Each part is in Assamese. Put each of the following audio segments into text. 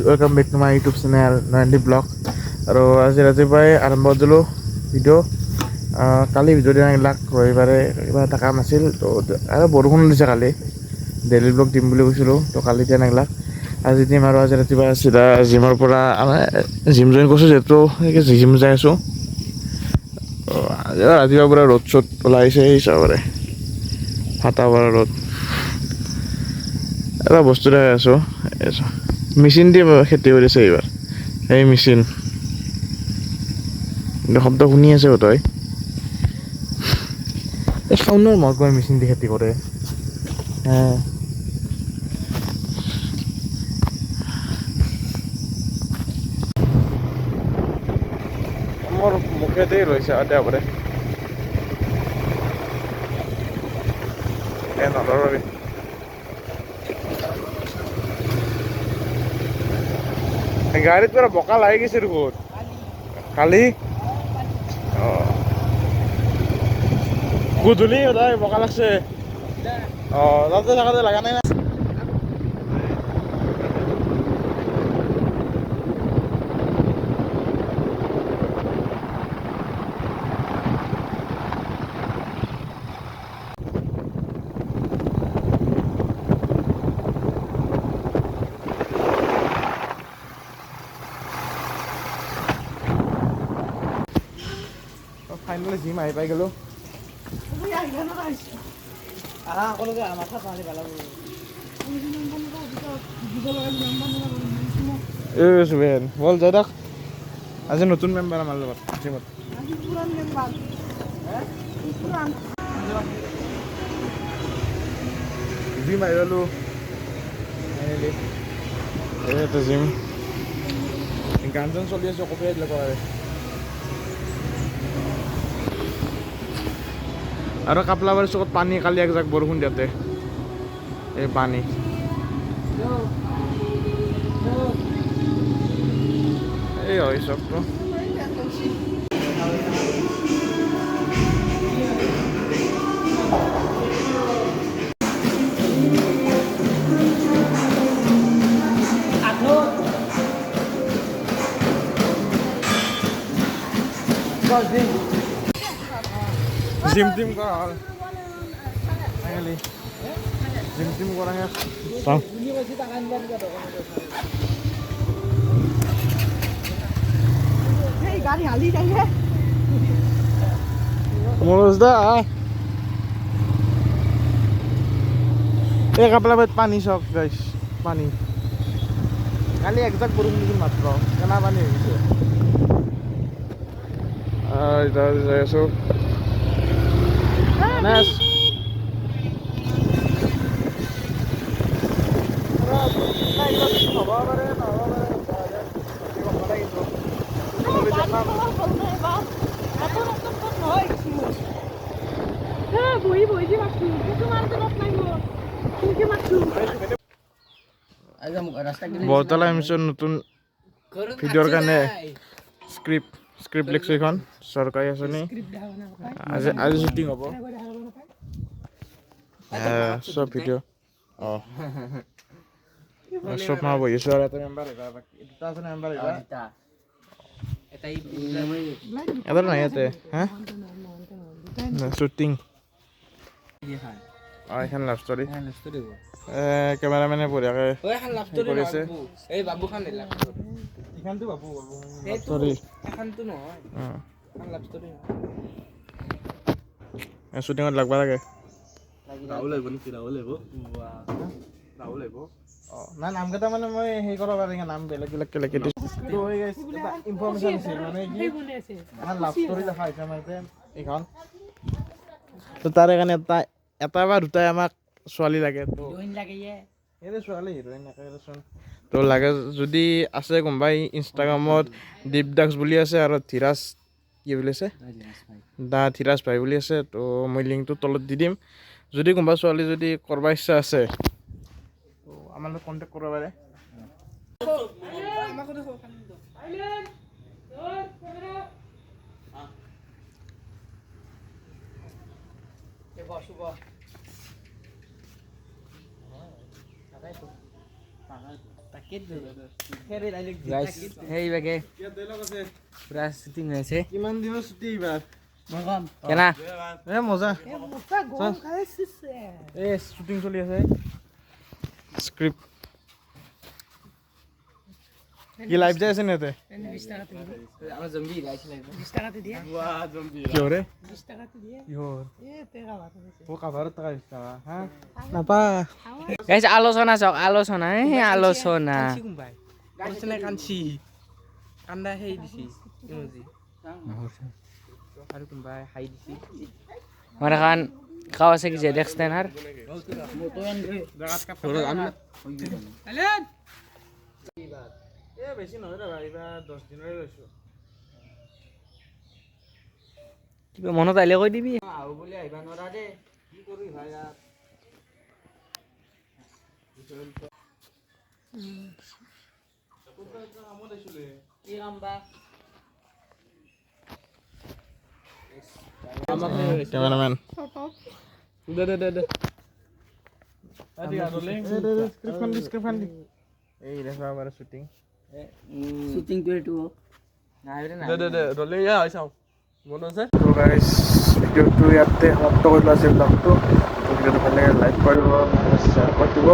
Welcome back to my YouTube channel Nayandeep blog. আৰু আজি ৰাতিপুৱাই আৰম্ভ কৰিলোঁ ভিডিঅ'। কালি ভিডিঅ' দিয়া নাগিলাক, ৰবিবাৰে কিবা এটা কাম আছিল তো, আৰু বৰষুণ দিছে কালি, ডেইলি ব্লগ দিম বুলি কৈছিলোঁ তো কালি দিয়া নাগিলাক, আজি দিম। আৰু আজি ৰাতিপুৱা চিধা জিমৰ পৰা জিম জইন কৰিছোঁ, যিহেতু জিম যাই আছোঁ। ৰাতিপুৱাৰ পৰা ৰ'দ চ'দ ওলাই আহিছে, সেই হিচাপৰে ফাটা পৰা ৰ'দ। এটা বস্তু দেখাই আছোঁ, মেচিন দি খেতি কৰিছে এইবাৰ, এই মেচিন শব্দ শুনি আছে তই, এই শাওনৰ মাহত গৈ মেচিন দি খেতি কৰে। মোৰ মুখেতেই ৰৈছে দেওবাৰে নধৰবি। গাড়ীত পুৰা বোকা লাগি গৈছে দেখোন কালি। গধূলি সদায় বোকা লাগছে। তাতে থাকোঁতে লগা নাই না। ফাইনেলি জিম আহি পাই গ'লোঁ। চুবেন বল যাই থাক, আজি নতুন মেম্বাৰ আমাৰ লগত জিমত। জিম আহি গ'লোঁ এইটো জিম। গান চান চলি আছে, কপিৰাইট লগাই। আৰু কাপলাবাৰী চকত পানী, কালি একজাক বৰষুণ দিয়াতে এই পানী। এই হয় চকটো। জিম টিম কৰা হ'ল, জিম টিম কৰা শেষ। এই কাপলাবাৰীত পানী চক গাইছ, পানী কালি একজাক বৰষুণ দিছিল মাত্ৰ, কেনা পানী হৈ গৈছে। যাই আছোঁ। বৰতলা এমিছন নতুন ভিডিঅ'ৰ কাৰণে স্ক্ৰিপ্ট লিখছোঁ। এইখন চৰকাৰী আঁচনি, আজি শ্বুটিং হ'ব চব ভিডিঅ'। চব মাহ বহি আছোঁ। আৰু এটা মেম্বাৰ আহিবা, দুটা আছে মেম্বাৰ আহিবা, এটা নাই ইয়াতে। শ্বুটিং এইখন লাভ ষ্টৰী। কেমেৰামেনে বঢ়িয়াকৈ কৰি আছে। শ্বুটিঙত লাগব লাগে। নাই নামকেইটা মানে মই হেৰি কৰিব পাৰি, নাম বেলেগ বেলেগকৈ লিখি দিছোঁ। ইনফৰমেশ্যন আছিল মানে কি, এখন লাভ ষ্টৰী লেখা হৈছে আমাৰ এইখন। তো তাৰে কাৰণে এটা বা দুটাই আমাক ছোৱালী লাগে, এই ছোৱালী হিৰইন একেচোন তো লাগে। যদি আছে কোনোবাই ইনষ্টাগ্ৰামত দীপদাস বুলি আছে, আৰু ধীৰাজ কি বুলি আছে, ধীৰাজ ভাই বুলি আছে, তো মই লিংকটো তলত দি দিম। যদি কোনোবা ছোৱালী যদি কৰিব ইচ্ছা আছে তো আমাৰ লগত কণ্টেক্ট কৰিব পাৰে। গাইছ সেইভাগে পুৰা শ্বুটিং হৈ আছে কিমান দিনৰ ছুটি এইবাৰ কেনা এ মজা এই শ্বুটিং চলি আছে স্ক্ৰিপ্ট কি লাইভ যাই আছে নে ইয়াতে আমাৰ জম্বি গাইছ কিহৰে কিহৰ ও কাভাৰত টকা 20 টকা হা নাপা গাইছ আলোচনা চাওক আলোচনা আলোচনা কাঞ্চি কান্দা সেই দিছি ইমজি আৰু কোনবাই হাই দিছি আমাৰ এখন কাৱাছাকি ZX 10 আৰ এ বেছি নহয় দাদা এইবাৰ 10 দিনৰে লৈছো কিবা মনত আহিলে কৈ দিবি আহো বুলি আহিবা নোৱাৰা দে কি কৰি ভাই ইয়াত কি কাম বা ক্যামেরাম্যান দে স্ক্রিপ্ট এই দেখো আমার শুটিং শুটিং তো এটু দে রলে ইয়া আইছাও মন আছে তো গাইস ভিডিওটো ইয়াতে সমাপ্ত কৰিলো আজি ব্লগটো তো ভিডিওটো ভাল লাগে লাইক কৰিব শ্বেয়াৰ কৰিব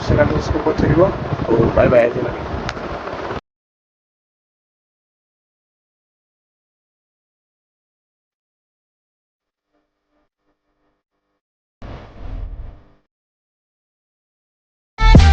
চেনেলটো সাবস্ক্ৰাইব কৰি থাকিব বাই বাই